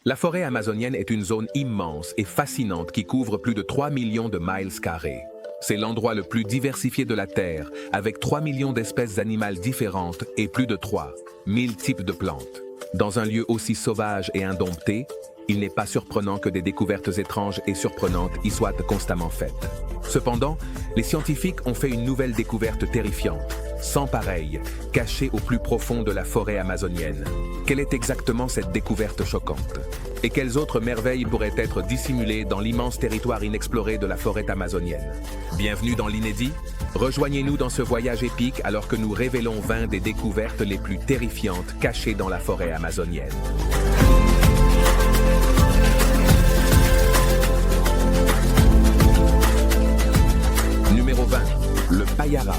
La forêt amazonienne est une zone immense et fascinante qui couvre plus de 3 millions de miles carrés. C'est l'endroit le plus diversifié de la Terre, avec 3 millions d'espèces animales différentes et plus de 3000 types de plantes. Dans un lieu aussi sauvage et indompté, il n'est pas surprenant que des découvertes étranges et surprenantes y soient constamment faites. Cependant, les scientifiques ont fait une nouvelle découverte terrifiante, sans pareille, cachée au plus profond de la forêt amazonienne. Quelle est exactement cette découverte choquante? Et quelles autres merveilles pourraient être dissimulées dans l'immense territoire inexploré de la forêt amazonienne? Bienvenue dans l'inédit. Rejoignez-nous dans ce voyage épique alors que nous révélons 20 des découvertes les plus terrifiantes cachées dans la forêt amazonienne. Numéro 20. Le payara.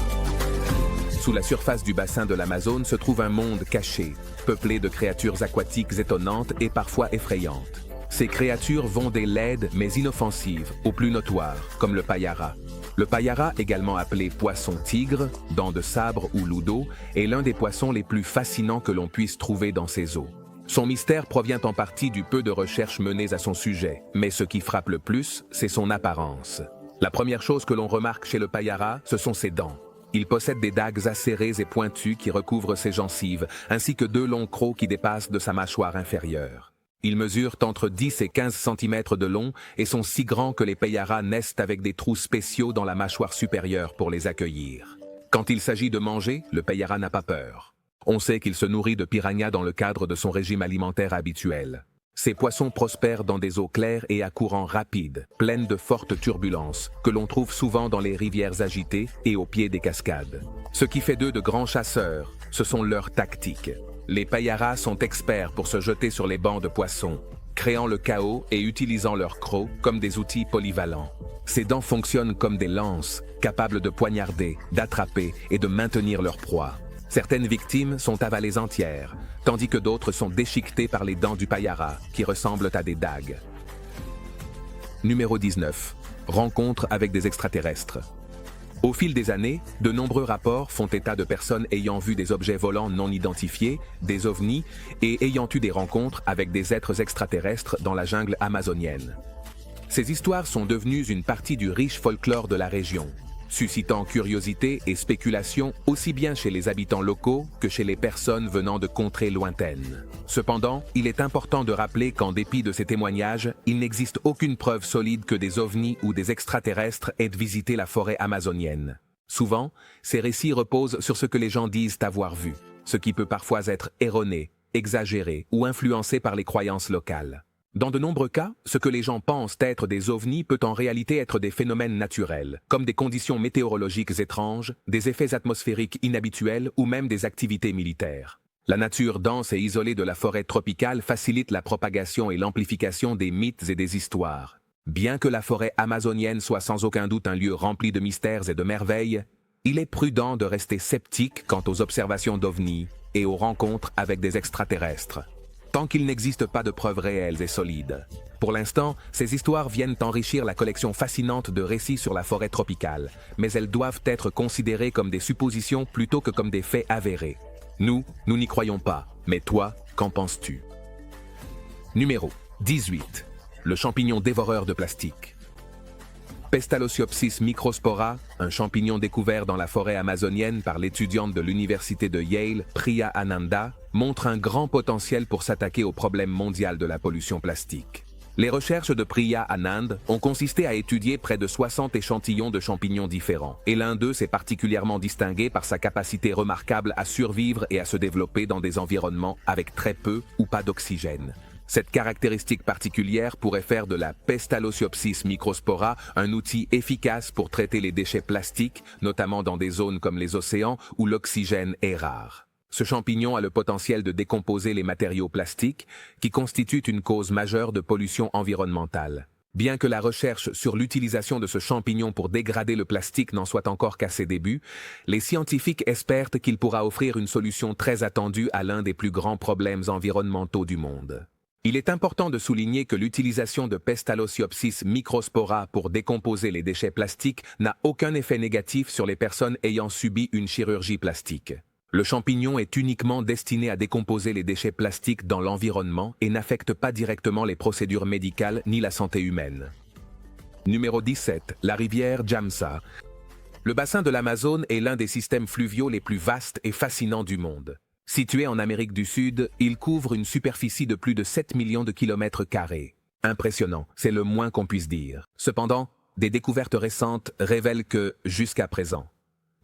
Sous la surface du bassin de l'Amazone se trouve un monde caché, peuplé de créatures aquatiques étonnantes et parfois effrayantes. Ces créatures vont des laides mais inoffensives aux plus notoires, comme le payara. Le payara, également appelé poisson-tigre, dent de sabre ou loup d'eau, est l'un des poissons les plus fascinants que l'on puisse trouver dans ces eaux. Son mystère provient en partie du peu de recherches menées à son sujet, mais ce qui frappe le plus, c'est son apparence. La première chose que l'on remarque chez le payara, ce sont ses dents. Il possède des dagues acérées et pointues qui recouvrent ses gencives, ainsi que 2 longs crocs qui dépassent de sa mâchoire inférieure. Ils mesurent entre 10 et 15 cm de long et sont si grands que les payaras naissent avec des trous spéciaux dans la mâchoire supérieure pour les accueillir. Quand il s'agit de manger, le payara n'a pas peur. On sait qu'il se nourrit de piranhas dans le cadre de son régime alimentaire habituel. Ces poissons prospèrent dans des eaux claires et à courant rapide, pleines de fortes turbulences, que l'on trouve souvent dans les rivières agitées et au pied des cascades. Ce qui fait d'eux de grands chasseurs, ce sont leurs tactiques. Les payaras sont experts pour se jeter sur les bancs de poissons, créant le chaos et utilisant leurs crocs comme des outils polyvalents. Ces dents fonctionnent comme des lances, capables de poignarder, d'attraper et de maintenir leur proie. Certaines victimes sont avalées entières, tandis que d'autres sont déchiquetées par les dents du payara, qui ressemblent à des dagues. Numéro 19. Rencontre avec des extraterrestres. Au fil des années, de nombreux rapports font état de personnes ayant vu des objets volants non identifiés, des ovnis, et ayant eu des rencontres avec des êtres extraterrestres dans la jungle amazonienne. Ces histoires sont devenues une partie du riche folklore de la région, suscitant curiosité et spéculation aussi bien chez les habitants locaux que chez les personnes venant de contrées lointaines. Cependant, il est important de rappeler qu'en dépit de ces témoignages, il n'existe aucune preuve solide que des ovnis ou des extraterrestres aient visité la forêt amazonienne. Souvent, ces récits reposent sur ce que les gens disent avoir vu, ce qui peut parfois être erroné, exagéré ou influencé par les croyances locales. Dans de nombreux cas, ce que les gens pensent être des ovnis peut en réalité être des phénomènes naturels, comme des conditions météorologiques étranges, des effets atmosphériques inhabituels ou même des activités militaires. La nature dense et isolée de la forêt tropicale facilite la propagation et l'amplification des mythes et des histoires. Bien que la forêt amazonienne soit sans aucun doute un lieu rempli de mystères et de merveilles, il est prudent de rester sceptique quant aux observations d'ovnis et aux rencontres avec des extraterrestres, tant qu'il n'existe pas de preuves réelles et solides. Pour l'instant, ces histoires viennent enrichir la collection fascinante de récits sur la forêt tropicale, mais elles doivent être considérées comme des suppositions plutôt que comme des faits avérés. Nous n'y croyons pas, mais toi, qu'en penses-tu? Numéro 18. Le champignon dévoreur de plastique. Pestalociopsis microspora, un champignon découvert dans la forêt amazonienne par l'étudiante de l'université de Yale, Priya Ananda, montre un grand potentiel pour s'attaquer au problème mondial de la pollution plastique. Les recherches de Priya Anand ont consisté à étudier près de 60 échantillons de champignons différents, et l'un d'eux s'est particulièrement distingué par sa capacité remarquable à survivre et à se développer dans des environnements avec très peu ou pas d'oxygène. Cette caractéristique particulière pourrait faire de la Pestalociopsis microspora un outil efficace pour traiter les déchets plastiques, notamment dans des zones comme les océans où l'oxygène est rare. Ce champignon a le potentiel de décomposer les matériaux plastiques, qui constituent une cause majeure de pollution environnementale. Bien que la recherche sur l'utilisation de ce champignon pour dégrader le plastique n'en soit encore qu'à ses débuts, les scientifiques espèrent qu'il pourra offrir une solution très attendue à l'un des plus grands problèmes environnementaux du monde. Il est important de souligner que l'utilisation de Pestalociopsis microspora pour décomposer les déchets plastiques n'a aucun effet négatif sur les personnes ayant subi une chirurgie plastique. Le champignon est uniquement destiné à décomposer les déchets plastiques dans l'environnement et n'affecte pas directement les procédures médicales ni la santé humaine. Numéro 17. La rivière Jamsa. Le bassin de l'Amazone est l'un des systèmes fluviaux les plus vastes et fascinants du monde. Situé en Amérique du Sud, il couvre une superficie de plus de 7 millions de kilomètres carrés. Impressionnant, c'est le moins qu'on puisse dire. Cependant, des découvertes récentes révèlent que, jusqu'à présent,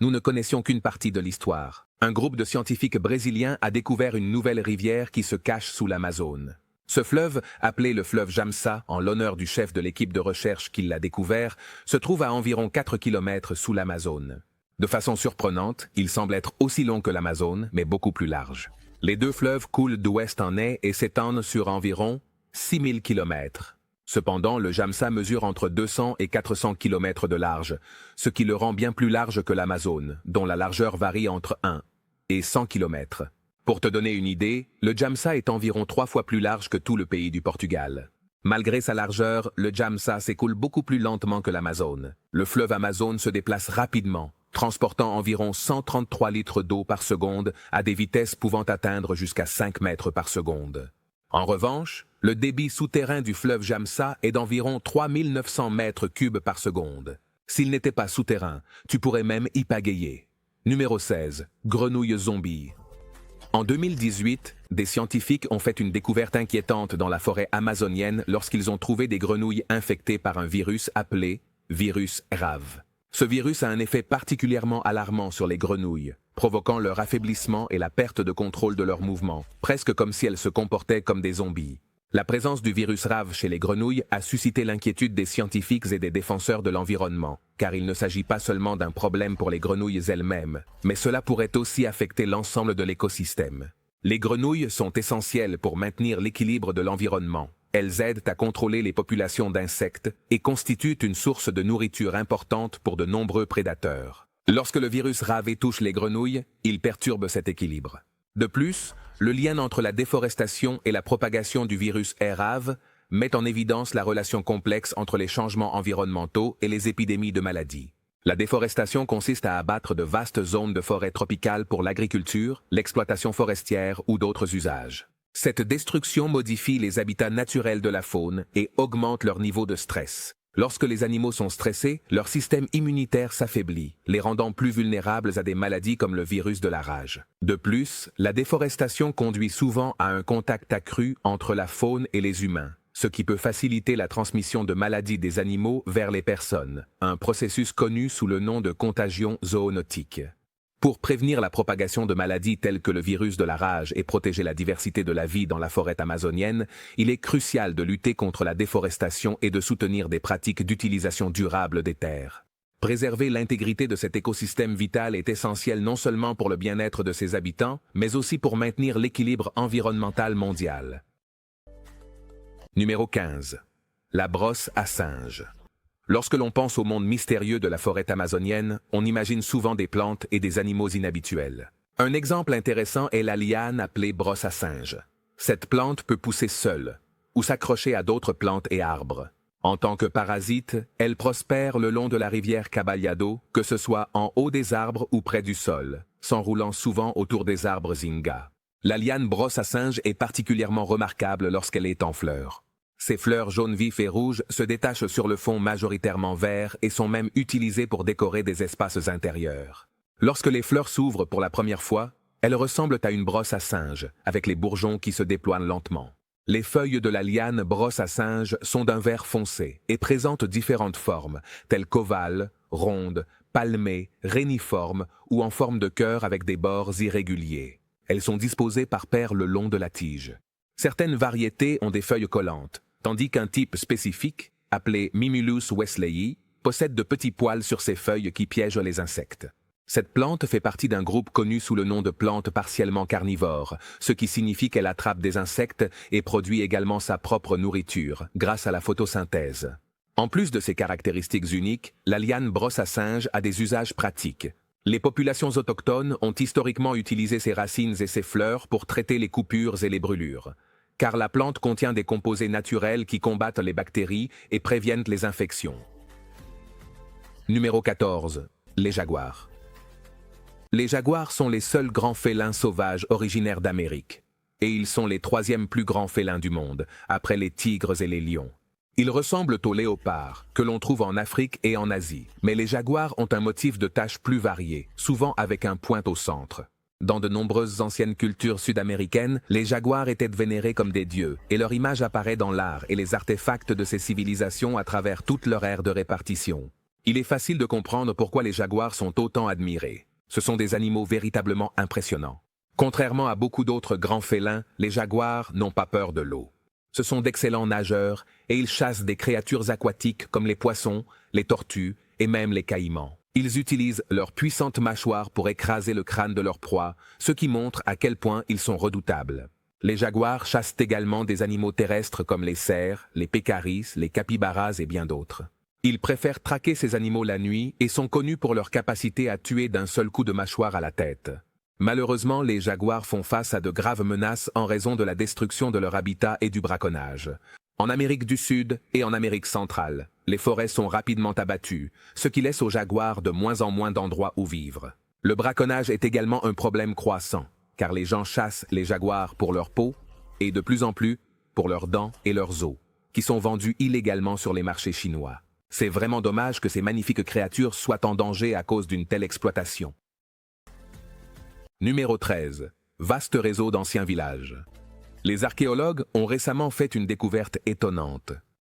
nous ne connaissions qu'une partie de l'histoire. Un groupe de scientifiques brésiliens a découvert une nouvelle rivière qui se cache sous l'Amazone. Ce fleuve, appelé le fleuve Jamsa en l'honneur du chef de l'équipe de recherche qui l'a découvert, se trouve à environ 4 km sous l'Amazone. De façon surprenante, il semble être aussi long que l'Amazone, mais beaucoup plus large. Les deux fleuves coulent d'ouest en est et s'étendent sur environ 6000 km. Cependant, le Jamsa mesure entre 200 et 400 km de large, ce qui le rend bien plus large que l'Amazone, dont la largeur varie entre 1 et 100 km. Pour te donner une idée, le Jamsa est environ 3 fois plus large que tout le pays du Portugal. Malgré sa largeur, le Jamsa s'écoule beaucoup plus lentement que l'Amazone. Le fleuve Amazone se déplace rapidement, transportant environ 133 litres d'eau par seconde à des vitesses pouvant atteindre jusqu'à 5 mètres par seconde. En revanche, le débit souterrain du fleuve Jamsa est d'environ 3900 mètres cubes par seconde. S'il n'était pas souterrain, tu pourrais même y pagayer. Numéro 16. Grenouille zombie. En 2018, des scientifiques ont fait une découverte inquiétante dans la forêt amazonienne lorsqu'ils ont trouvé des grenouilles infectées par un virus appelé virus RAV. Ce virus a un effet particulièrement alarmant sur les grenouilles, provoquant leur affaiblissement et la perte de contrôle de leurs mouvements, presque comme si elles se comportaient comme des zombies. La présence du virus RAV chez les grenouilles a suscité l'inquiétude des scientifiques et des défenseurs de l'environnement, car il ne s'agit pas seulement d'un problème pour les grenouilles elles-mêmes, mais cela pourrait aussi affecter l'ensemble de l'écosystème. Les grenouilles sont essentielles pour maintenir l'équilibre de l'environnement. Elles aident à contrôler les populations d'insectes et constituent une source de nourriture importante pour de nombreux prédateurs. Lorsque le virus RAV touche les grenouilles, il perturbe cet équilibre. De plus, le lien entre la déforestation et la propagation du virus RAV met en évidence la relation complexe entre les changements environnementaux et les épidémies de maladies. La déforestation consiste à abattre de vastes zones de forêt tropicales pour l'agriculture, l'exploitation forestière ou d'autres usages. Cette destruction modifie les habitats naturels de la faune et augmente leur niveau de stress. Lorsque les animaux sont stressés, leur système immunitaire s'affaiblit, les rendant plus vulnérables à des maladies comme le virus de la rage. De plus, la déforestation conduit souvent à un contact accru entre la faune et les humains, ce qui peut faciliter la transmission de maladies des animaux vers les personnes, un processus connu sous le nom de contagion zoonotique. Pour prévenir la propagation de maladies telles que le virus de la rage et protéger la diversité de la vie dans la forêt amazonienne, il est crucial de lutter contre la déforestation et de soutenir des pratiques d'utilisation durable des terres. Préserver l'intégrité de cet écosystème vital est essentiel non seulement pour le bien-être de ses habitants, mais aussi pour maintenir l'équilibre environnemental mondial. Numéro 15. La brosse à singe. Lorsque l'on pense au monde mystérieux de la forêt amazonienne, on imagine souvent des plantes et des animaux inhabituels. Un exemple intéressant est la liane appelée brosse à singe. Cette plante peut pousser seule ou s'accrocher à d'autres plantes et arbres. En tant que parasite, elle prospère le long de la rivière Caballado, que ce soit en haut des arbres ou près du sol, s'enroulant souvent autour des arbres zinga. La liane brosse à singe est particulièrement remarquable lorsqu'elle est en fleurs. Ces fleurs jaunes vifs et rouges se détachent sur le fond majoritairement vert et sont même utilisées pour décorer des espaces intérieurs. Lorsque les fleurs s'ouvrent pour la première fois, elles ressemblent à une brosse à singe, avec les bourgeons qui se déploient lentement. Les feuilles de la liane brosse à singe sont d'un vert foncé et présentent différentes formes, telles qu'ovales, rondes, palmées, réniformes ou en forme de cœur avec des bords irréguliers. Elles sont disposées par paires le long de la tige. Certaines variétés ont des feuilles collantes, tandis qu'un type spécifique, appelé Mimulus wesleyi, possède de petits poils sur ses feuilles qui piègent les insectes. Cette plante fait partie d'un groupe connu sous le nom de plante partiellement carnivore, ce qui signifie qu'elle attrape des insectes et produit également sa propre nourriture, grâce à la photosynthèse. En plus de ses caractéristiques uniques, la liane brosse à singe a des usages pratiques. Les populations autochtones ont historiquement utilisé ses racines et ses fleurs pour traiter les coupures et les brûlures, car la plante contient des composés naturels qui combattent les bactéries et préviennent les infections. Numéro 14. Les jaguars. Les jaguars sont les seuls grands félins sauvages originaires d'Amérique. Et ils sont les troisièmes plus grands félins du monde, après les tigres et les lions. Ils ressemblent aux léopards, que l'on trouve en Afrique et en Asie, mais les jaguars ont un motif de taches plus varié, souvent avec un point au centre. Dans de nombreuses anciennes cultures sud-américaines, les jaguars étaient vénérés comme des dieux, et leur image apparaît dans l'art et les artefacts de ces civilisations à travers toute leur aire de répartition. Il est facile de comprendre pourquoi les jaguars sont autant admirés. Ce sont des animaux véritablement impressionnants. Contrairement à beaucoup d'autres grands félins, les jaguars n'ont pas peur de l'eau. Ce sont d'excellents nageurs et ils chassent des créatures aquatiques comme les poissons, les tortues et même les caïmans. Ils utilisent leurs puissantes mâchoires pour écraser le crâne de leur proie, ce qui montre à quel point ils sont redoutables. Les jaguars chassent également des animaux terrestres comme les cerfs, les pécaris, les capybaras et bien d'autres. Ils préfèrent traquer ces animaux la nuit et sont connus pour leur capacité à tuer d'un seul coup de mâchoire à la tête. Malheureusement, les jaguars font face à de graves menaces en raison de la destruction de leur habitat et du braconnage. En Amérique du Sud et en Amérique centrale, les forêts sont rapidement abattues, ce qui laisse aux jaguars de moins en moins d'endroits où vivre. Le braconnage est également un problème croissant, car les gens chassent les jaguars pour leur peau et de plus en plus pour leurs dents et leurs os, qui sont vendus illégalement sur les marchés chinois. C'est vraiment dommage que ces magnifiques créatures soient en danger à cause d'une telle exploitation. Numéro 13. Vaste réseau d'anciens villages. Les archéologues ont récemment fait une découverte étonnante.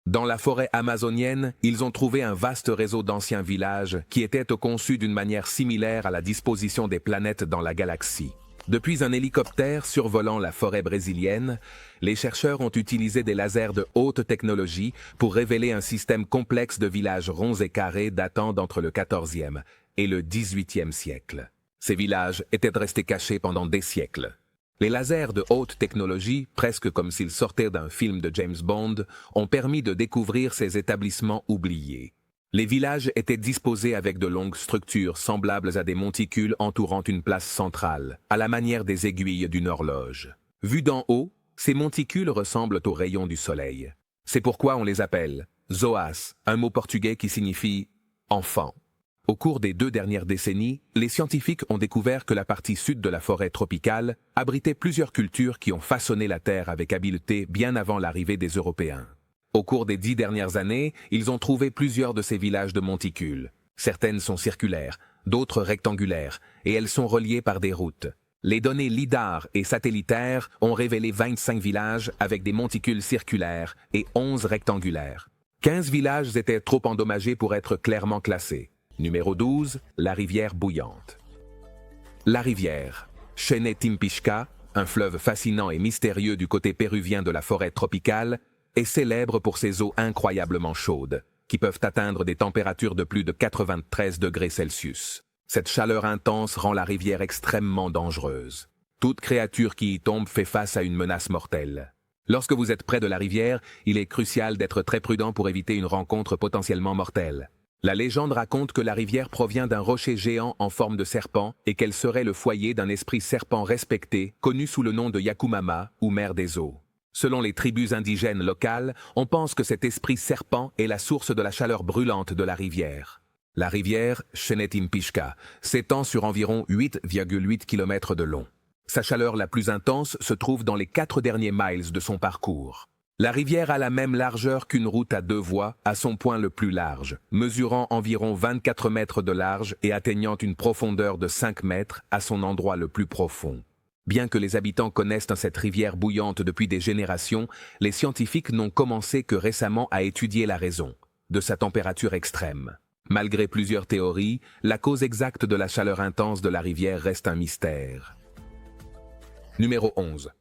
Dans la forêt amazonienne, ils ont trouvé un vaste réseau d'anciens villages qui étaient conçus d'une manière similaire à la disposition des planètes dans la galaxie. Depuis un hélicoptère survolant la forêt brésilienne, les chercheurs ont utilisé des lasers de haute technologie pour révéler un système complexe de villages ronds et carrés datant d'entre le XIVe et le XVIIIe siècle. Ces villages étaient restés cachés pendant des siècles. Les lasers de haute technologie, presque comme s'ils sortaient d'un film de James Bond, ont permis de découvrir ces établissements oubliés. Les villages étaient disposés avec de longues structures semblables à des monticules entourant une place centrale, à la manière des aiguilles d'une horloge. Vus d'en haut, ces monticules ressemblent aux rayons du soleil. C'est pourquoi on les appelle zoas, un mot portugais qui signifie « enfant ». Au cours des 2 dernières décennies, les scientifiques ont découvert que la partie sud de la forêt tropicale abritait plusieurs cultures qui ont façonné la Terre avec habileté bien avant l'arrivée des Européens. Au cours des 10 dernières années, ils ont trouvé plusieurs de ces villages de monticules. Certaines sont circulaires, d'autres rectangulaires, et elles sont reliées par des routes. Les données LIDAR et satellitaires ont révélé 25 villages avec des monticules circulaires et 11 rectangulaires. 15 villages étaient trop endommagés pour être clairement classés. Numéro 12, la rivière bouillante. La rivière, Xenetimpixca, un fleuve fascinant et mystérieux du côté péruvien de la forêt tropicale, est célèbre pour ses eaux incroyablement chaudes, qui peuvent atteindre des températures de plus de 93 degrés Celsius. Cette chaleur intense rend la rivière extrêmement dangereuse. Toute créature qui y tombe fait face à une menace mortelle. Lorsque vous êtes près de la rivière, il est crucial d'être très prudent pour éviter une rencontre potentiellement mortelle. La légende raconte que la rivière provient d'un rocher géant en forme de serpent et qu'elle serait le foyer d'un esprit serpent respecté, connu sous le nom de Yakumama ou mère des eaux. Selon les tribus indigènes locales, on pense que cet esprit serpent est la source de la chaleur brûlante de la rivière. La rivière Xenetimpixca s'étend sur environ 8,8 km de long. Sa chaleur la plus intense se trouve dans les 4 derniers miles de son parcours. La rivière a la même largeur qu'une route à 2 voies à son point le plus large, mesurant environ 24 mètres de large et atteignant une profondeur de 5 mètres à son endroit le plus profond. Bien que les habitants connaissent cette rivière bouillante depuis des générations, les scientifiques n'ont commencé que récemment à étudier la raison de sa température extrême. Malgré plusieurs théories, la cause exacte de la chaleur intense de la rivière reste un mystère. Numéro 11.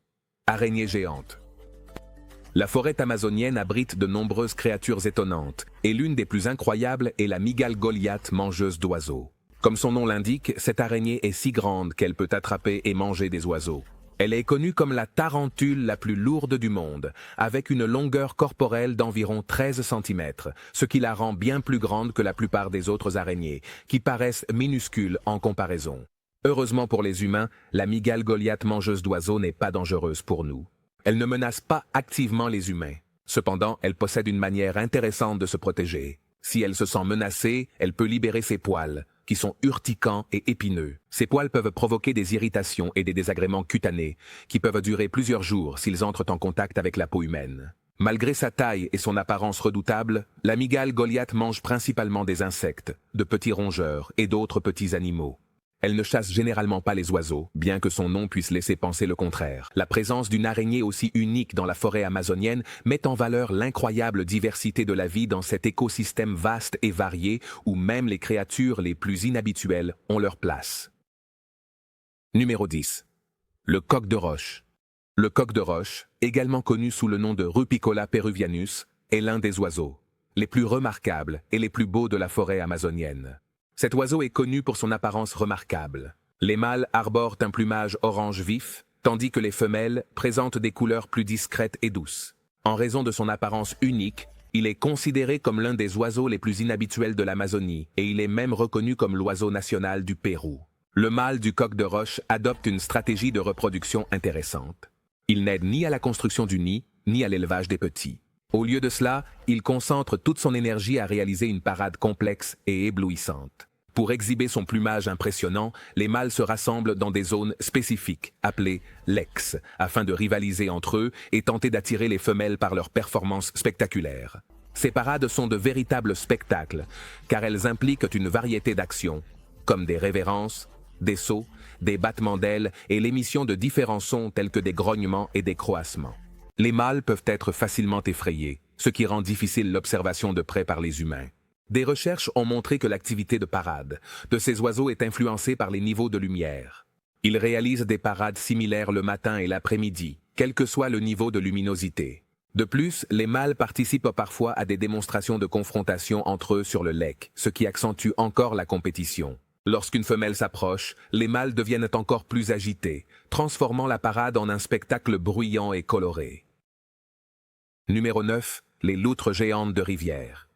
Araignée géante. La forêt amazonienne abrite de nombreuses créatures étonnantes, et l'une des plus incroyables est la mygale goliath mangeuse d'oiseaux. Comme son nom l'indique, cette araignée est si grande qu'elle peut attraper et manger des oiseaux. Elle est connue comme la tarentule la plus lourde du monde, avec une longueur corporelle d'environ 13 cm, ce qui la rend bien plus grande que la plupart des autres araignées, qui paraissent minuscules en comparaison. Heureusement pour les humains, la mygale goliath mangeuse d'oiseaux n'est pas dangereuse pour nous. Elle ne menace pas activement les humains. Cependant, elle possède une manière intéressante de se protéger. Si elle se sent menacée, elle peut libérer ses poils, qui sont urticants et épineux. Ces poils peuvent provoquer des irritations et des désagréments cutanés, qui peuvent durer plusieurs jours s'ils entrent en contact avec la peau humaine. Malgré sa taille et son apparence redoutable, l'amygale goliath mange principalement des insectes, de petits rongeurs et d'autres petits animaux. Elle ne chasse généralement pas les oiseaux, bien que son nom puisse laisser penser le contraire. La présence d'une araignée aussi unique dans la forêt amazonienne met en valeur l'incroyable diversité de la vie dans cet écosystème vaste et varié où même les créatures les plus inhabituelles ont leur place. Numéro 10. Le coq de roche. Le coq de roche, également connu sous le nom de Rupicola peruvianus, est l'un des oiseaux les plus remarquables et les plus beaux de la forêt amazonienne. Cet oiseau est connu pour son apparence remarquable. Les mâles arborent un plumage orange vif, tandis que les femelles présentent des couleurs plus discrètes et douces. En raison de son apparence unique, il est considéré comme l'un des oiseaux les plus inhabituels de l'Amazonie et il est même reconnu comme l'oiseau national du Pérou. Le mâle du coq de roche adopte une stratégie de reproduction intéressante. Il n'aide ni à la construction du nid, ni à l'élevage des petits. Au lieu de cela, il concentre toute son énergie à réaliser une parade complexe et éblouissante. Pour exhiber son plumage impressionnant, les mâles se rassemblent dans des zones spécifiques, appelées leks, afin de rivaliser entre eux et tenter d'attirer les femelles par leurs performances spectaculaires. Ces parades sont de véritables spectacles, car elles impliquent une variété d'actions, comme des révérences, des sauts, des battements d'ailes et l'émission de différents sons tels que des grognements et des croassements. Les mâles peuvent être facilement effrayés, ce qui rend difficile l'observation de près par les humains. Des recherches ont montré que l'activité de parade de ces oiseaux est influencée par les niveaux de lumière. Ils réalisent des parades similaires le matin et l'après-midi, quel que soit le niveau de luminosité. De plus, les mâles participent parfois à des démonstrations de confrontation entre eux sur le lek, ce qui accentue encore la compétition. Lorsqu'une femelle s'approche, les mâles deviennent encore plus agités, transformant la parade en un spectacle bruyant et coloré. Numéro 9. Les loutres géantes de rivière.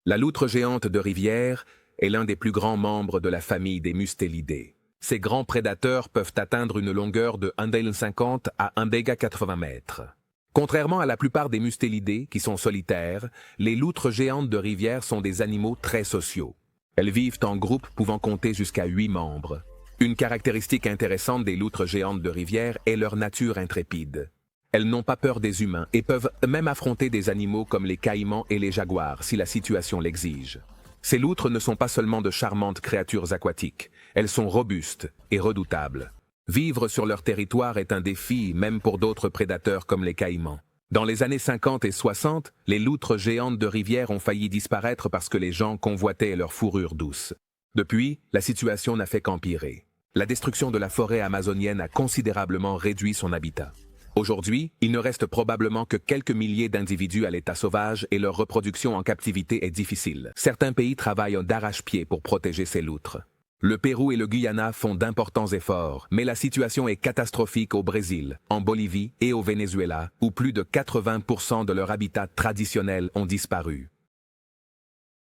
La loutre géante de rivière est l'un des plus grands membres de la famille des mustélidés. Ces grands prédateurs peuvent atteindre une longueur de 1,50 à 1,80 mètres. Contrairement à la plupart des mustélidés, qui sont solitaires, les loutres géantes de rivière sont des animaux très sociaux. Elles vivent en groupe pouvant compter jusqu'à 8 membres. Une caractéristique intéressante des loutres géantes de rivière est leur nature intrépide. Elles n'ont pas peur des humains et peuvent même affronter des animaux comme les caïmans et les jaguars si la situation l'exige. Ces loutres ne sont pas seulement de charmantes créatures aquatiques, elles sont robustes et redoutables. Vivre sur leur territoire est un défi même pour d'autres prédateurs comme les caïmans. Dans les années 50 et 60, les loutres géantes de rivière ont failli disparaître parce que les gens convoitaient leur fourrure douce. Depuis, la situation n'a fait qu'empirer. La destruction de la forêt amazonienne a considérablement réduit son habitat. Aujourd'hui, il ne reste probablement que quelques milliers d'individus à l'état sauvage et leur reproduction en captivité est difficile. Certains pays travaillent d'arrache-pied pour protéger ces loutres. Le Pérou et le Guyana font d'importants efforts, mais la situation est catastrophique au Brésil, en Bolivie et au Venezuela, où plus de 80% de leur habitat traditionnel ont disparu.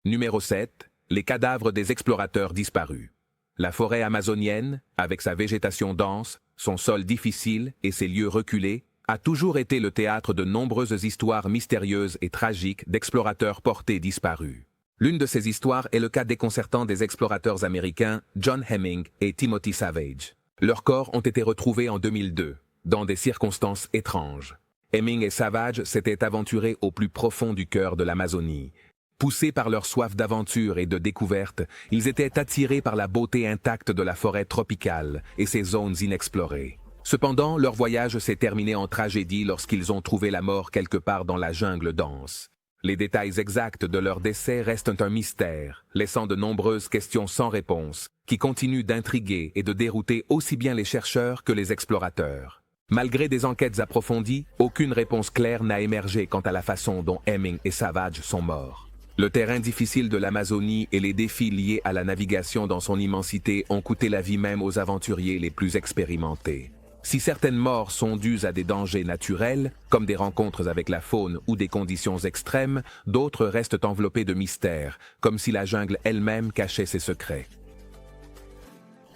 Numéro 7. Les cadavres des explorateurs disparus. La forêt amazonienne, avec sa végétation dense, son sol difficile et ses lieux reculés, a toujours été le théâtre de nombreuses histoires mystérieuses et tragiques d'explorateurs portés disparus. L'une de ces histoires est le cas déconcertant des explorateurs américains John Hemming et Timothy Savage. Leurs corps ont été retrouvés en 2002, dans des circonstances étranges. Hemming et Savage s'étaient aventurés au plus profond du cœur de l'Amazonie. Poussés par leur soif d'aventure et de découverte, ils étaient attirés par la beauté intacte de la forêt tropicale et ses zones inexplorées. Cependant, leur voyage s'est terminé en tragédie lorsqu'ils ont trouvé la mort quelque part dans la jungle dense. Les détails exacts de leur décès restent un mystère, laissant de nombreuses questions sans réponse, qui continuent d'intriguer et de dérouter aussi bien les chercheurs que les explorateurs. Malgré des enquêtes approfondies, aucune réponse claire n'a émergé quant à la façon dont Hemming et Savage sont morts. Le terrain difficile de l'Amazonie et les défis liés à la navigation dans son immensité ont coûté la vie même aux aventuriers les plus expérimentés. Si certaines morts sont dues à des dangers naturels, comme des rencontres avec la faune ou des conditions extrêmes, d'autres restent enveloppées de mystères, comme si la jungle elle-même cachait ses secrets.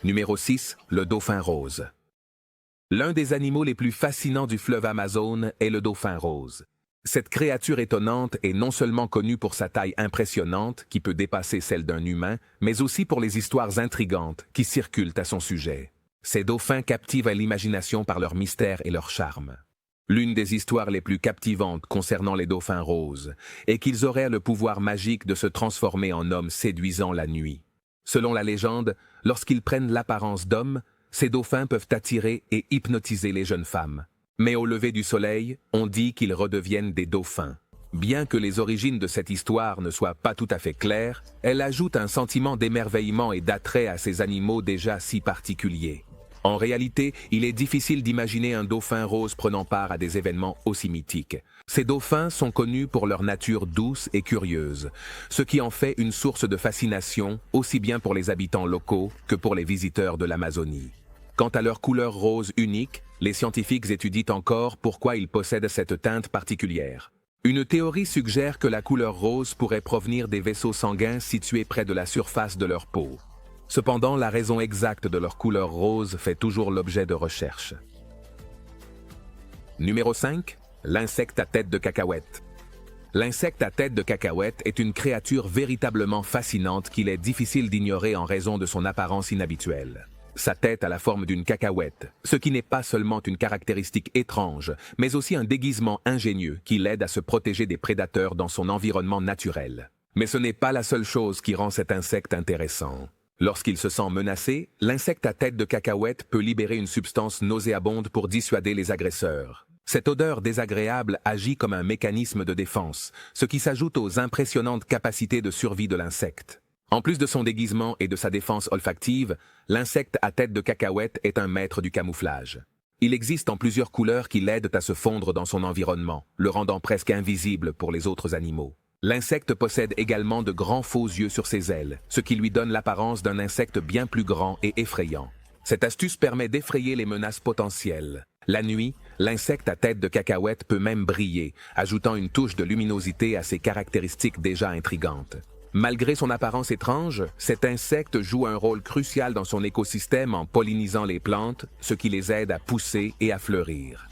Numéro 6. Le dauphin rose. L'un des animaux les plus fascinants du fleuve Amazone est le dauphin rose. Cette créature étonnante est non seulement connue pour sa taille impressionnante, qui peut dépasser celle d'un humain, mais aussi pour les histoires intrigantes qui circulent à son sujet. Ces dauphins captivent à l'imagination par leur mystère et leur charme. L'une des histoires les plus captivantes concernant les dauphins roses est qu'ils auraient le pouvoir magique de se transformer en hommes séduisants la nuit. Selon la légende, lorsqu'ils prennent l'apparence d'hommes, ces dauphins peuvent attirer et hypnotiser les jeunes femmes. Mais au lever du soleil, on dit qu'ils redeviennent des dauphins. Bien que les origines de cette histoire ne soient pas tout à fait claires, elle ajoute un sentiment d'émerveillement et d'attrait à ces animaux déjà si particuliers. En réalité, il est difficile d'imaginer un dauphin rose prenant part à des événements aussi mythiques. Ces dauphins sont connus pour leur nature douce et curieuse, ce qui en fait une source de fascination aussi bien pour les habitants locaux que pour les visiteurs de l'Amazonie. Quant à leur couleur rose unique, les scientifiques étudient encore pourquoi ils possèdent cette teinte particulière. Une théorie suggère que la couleur rose pourrait provenir des vaisseaux sanguins situés près de la surface de leur peau. Cependant, la raison exacte de leur couleur rose fait toujours l'objet de recherches. Numéro 5. L'insecte à tête de cacahuète. L'insecte à tête de cacahuète est une créature véritablement fascinante qu'il est difficile d'ignorer en raison de son apparence inhabituelle. Sa tête a la forme d'une cacahuète, ce qui n'est pas seulement une caractéristique étrange, mais aussi un déguisement ingénieux qui l'aide à se protéger des prédateurs dans son environnement naturel. Mais ce n'est pas la seule chose qui rend cet insecte intéressant. Lorsqu'il se sent menacé, l'insecte à tête de cacahuète peut libérer une substance nauséabonde pour dissuader les agresseurs. Cette odeur désagréable agit comme un mécanisme de défense, ce qui s'ajoute aux impressionnantes capacités de survie de l'insecte. En plus de son déguisement et de sa défense olfactive, l'insecte à tête de cacahuète est un maître du camouflage. Il existe en plusieurs couleurs qui l'aident à se fondre dans son environnement, le rendant presque invisible pour les autres animaux. L'insecte possède également de grands faux yeux sur ses ailes, ce qui lui donne l'apparence d'un insecte bien plus grand et effrayant. Cette astuce permet d'effrayer les menaces potentielles. La nuit, l'insecte à tête de cacahuète peut même briller, ajoutant une touche de luminosité à ses caractéristiques déjà intrigantes. Malgré son apparence étrange, cet insecte joue un rôle crucial dans son écosystème en pollinisant les plantes, ce qui les aide à pousser et à fleurir.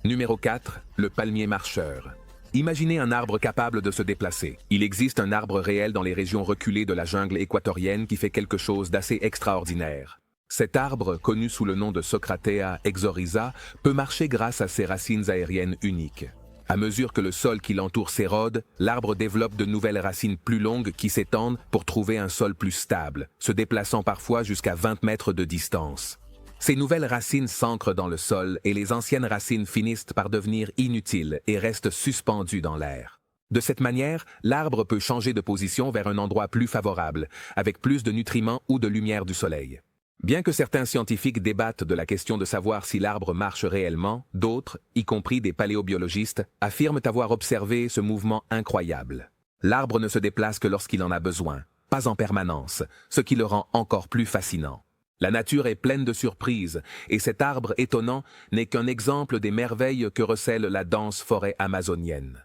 Numéro 4. Le palmier marcheur. Imaginez un arbre capable de se déplacer. Il existe un arbre réel dans les régions reculées de la jungle équatorienne qui fait quelque chose d'assez extraordinaire. Cet arbre, connu sous le nom de Socratea exorhiza, peut marcher grâce à ses racines aériennes uniques. À mesure que le sol qui l'entoure s'érode, l'arbre développe de nouvelles racines plus longues qui s'étendent pour trouver un sol plus stable, se déplaçant parfois jusqu'à 20 mètres de distance. Ces nouvelles racines s'ancrent dans le sol et les anciennes racines finissent par devenir inutiles et restent suspendues dans l'air. De cette manière, l'arbre peut changer de position vers un endroit plus favorable, avec plus de nutriments ou de lumière du soleil. Bien que certains scientifiques débattent de la question de savoir si l'arbre marche réellement, d'autres, y compris des paléobiologistes, affirment avoir observé ce mouvement incroyable. L'arbre ne se déplace que lorsqu'il en a besoin, pas en permanence, ce qui le rend encore plus fascinant. La nature est pleine de surprises, et cet arbre étonnant n'est qu'un exemple des merveilles que recèle la dense forêt amazonienne.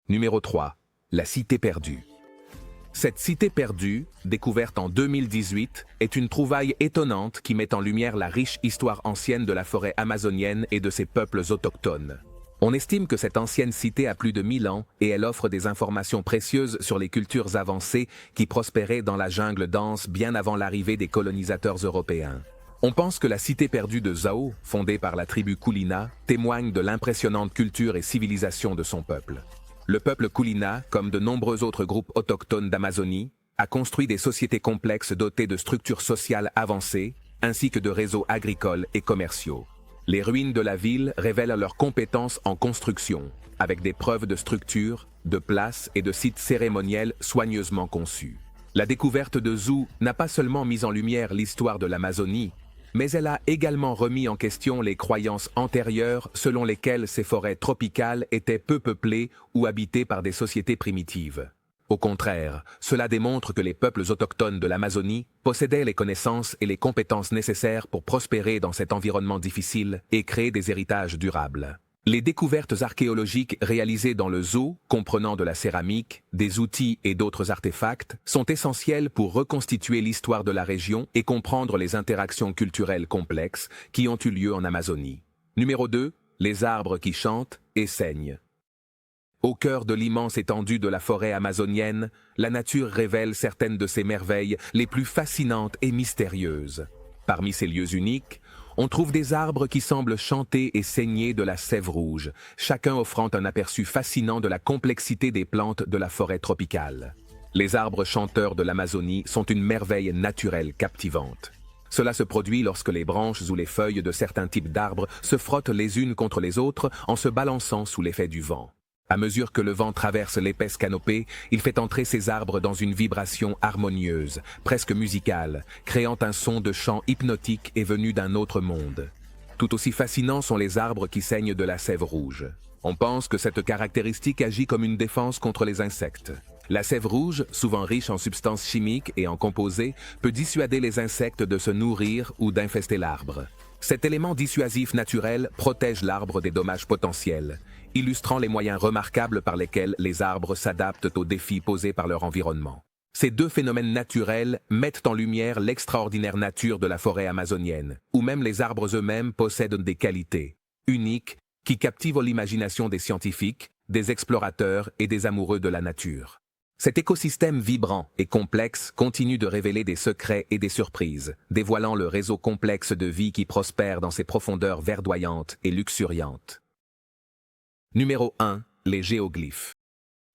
Numéro 3. La cité perdue. Cette cité perdue, découverte en 2018, est une trouvaille étonnante qui met en lumière la riche histoire ancienne de la forêt amazonienne et de ses peuples autochtones. On estime que cette ancienne cité a plus de 1000 ans et elle offre des informations précieuses sur les cultures avancées qui prospéraient dans la jungle dense bien avant l'arrivée des colonisateurs européens. On pense que la cité perdue de Zao, fondée par la tribu Kulina, témoigne de l'impressionnante culture et civilisation de son peuple. Le peuple Kulina, comme de nombreux autres groupes autochtones d'Amazonie, a construit des sociétés complexes dotées de structures sociales avancées, ainsi que de réseaux agricoles et commerciaux. Les ruines de la ville révèlent leurs compétences en construction, avec des preuves de structures, de places et de sites cérémoniels soigneusement conçus. La découverte de Zou n'a pas seulement mis en lumière l'histoire de l'Amazonie, mais elle a également remis en question les croyances antérieures selon lesquelles ces forêts tropicales étaient peu peuplées ou habitées par des sociétés primitives. Au contraire, cela démontre que les peuples autochtones de l'Amazonie possédaient les connaissances et les compétences nécessaires pour prospérer dans cet environnement difficile et créer des héritages durables. Les découvertes archéologiques réalisées dans le zoo, comprenant de la céramique, des outils et d'autres artefacts, sont essentielles pour reconstituer l'histoire de la région et comprendre les interactions culturelles complexes qui ont eu lieu en Amazonie. Numéro 2. Les arbres qui chantent, et saignent. Au cœur de l'immense étendue de la forêt amazonienne, la nature révèle certaines de ses merveilles les plus fascinantes et mystérieuses. Parmi ces lieux uniques, on trouve des arbres qui semblent chanter et saigner de la sève rouge, chacun offrant un aperçu fascinant de la complexité des plantes de la forêt tropicale. Les arbres chanteurs de l'Amazonie sont une merveille naturelle captivante. Cela se produit lorsque les branches ou les feuilles de certains types d'arbres se frottent les unes contre les autres en se balançant sous l'effet du vent. À mesure que le vent traverse l'épaisse canopée, il fait entrer ces arbres dans une vibration harmonieuse, presque musicale, créant un son de chant hypnotique et venu d'un autre monde. Tout aussi fascinants sont les arbres qui saignent de la sève rouge. On pense que cette caractéristique agit comme une défense contre les insectes. La sève rouge, souvent riche en substances chimiques et en composés, peut dissuader les insectes de se nourrir ou d'infester l'arbre. Cet élément dissuasif naturel protège l'arbre des dommages potentiels, illustrant les moyens remarquables par lesquels les arbres s'adaptent aux défis posés par leur environnement. Ces deux phénomènes naturels mettent en lumière l'extraordinaire nature de la forêt amazonienne, où même les arbres eux-mêmes possèdent des qualités uniques qui captivent l'imagination des scientifiques, des explorateurs et des amoureux de la nature. Cet écosystème vibrant et complexe continue de révéler des secrets et des surprises, dévoilant le réseau complexe de vie qui prospère dans ses profondeurs verdoyantes et luxuriantes. Numéro 1. Les géoglyphes.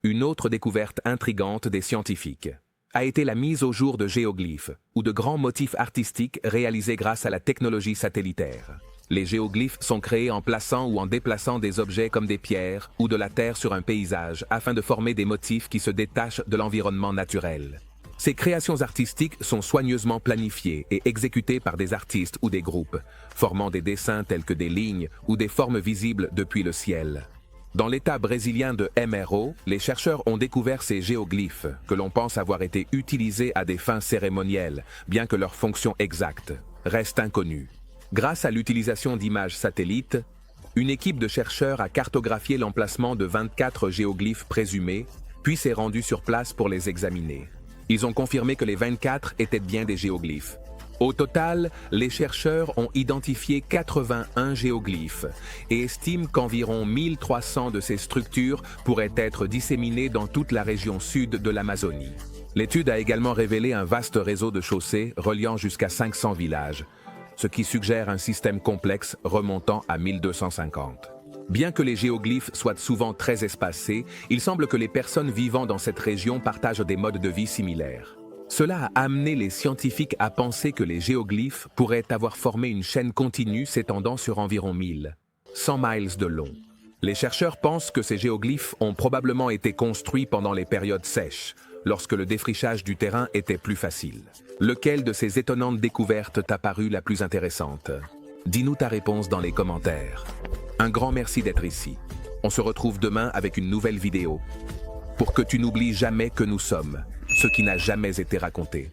Une autre découverte intrigante des scientifiques a été la mise au jour de géoglyphes, ou de grands motifs artistiques réalisés grâce à la technologie satellitaire. Les géoglyphes sont créés en plaçant ou en déplaçant des objets comme des pierres ou de la terre sur un paysage afin de former des motifs qui se détachent de l'environnement naturel. Ces créations artistiques sont soigneusement planifiées et exécutées par des artistes ou des groupes, formant des dessins tels que des lignes ou des formes visibles depuis le ciel. Dans l'état brésilien de MRO, les chercheurs ont découvert ces géoglyphes, que l'on pense avoir été utilisés à des fins cérémonielles, bien que leur fonction exacte reste inconnue. Grâce à l'utilisation d'images satellites, une équipe de chercheurs a cartographié l'emplacement de 24 géoglyphes présumés, puis s'est rendue sur place pour les examiner. Ils ont confirmé que les 24 étaient bien des géoglyphes. Au total, les chercheurs ont identifié 81 géoglyphes et estiment qu'environ 1300 de ces structures pourraient être disséminées dans toute la région sud de l'Amazonie. L'étude a également révélé un vaste réseau de chaussées reliant jusqu'à 500 villages, ce qui suggère un système complexe remontant à 1250. Bien que les géoglyphes soient souvent très espacés, il semble que les personnes vivant dans cette région partagent des modes de vie similaires. Cela a amené les scientifiques à penser que les géoglyphes pourraient avoir formé une chaîne continue s'étendant sur environ 100 miles de long. Les chercheurs pensent que ces géoglyphes ont probablement été construits pendant les périodes sèches, lorsque le défrichage du terrain était plus facile. Lequel de ces étonnantes découvertes t'a paru la plus intéressante? Dis-nous ta réponse dans les commentaires. Un grand merci d'être ici. On se retrouve demain avec une nouvelle vidéo. Pour que tu n'oublies jamais que nous sommes ce qui n'a jamais été raconté.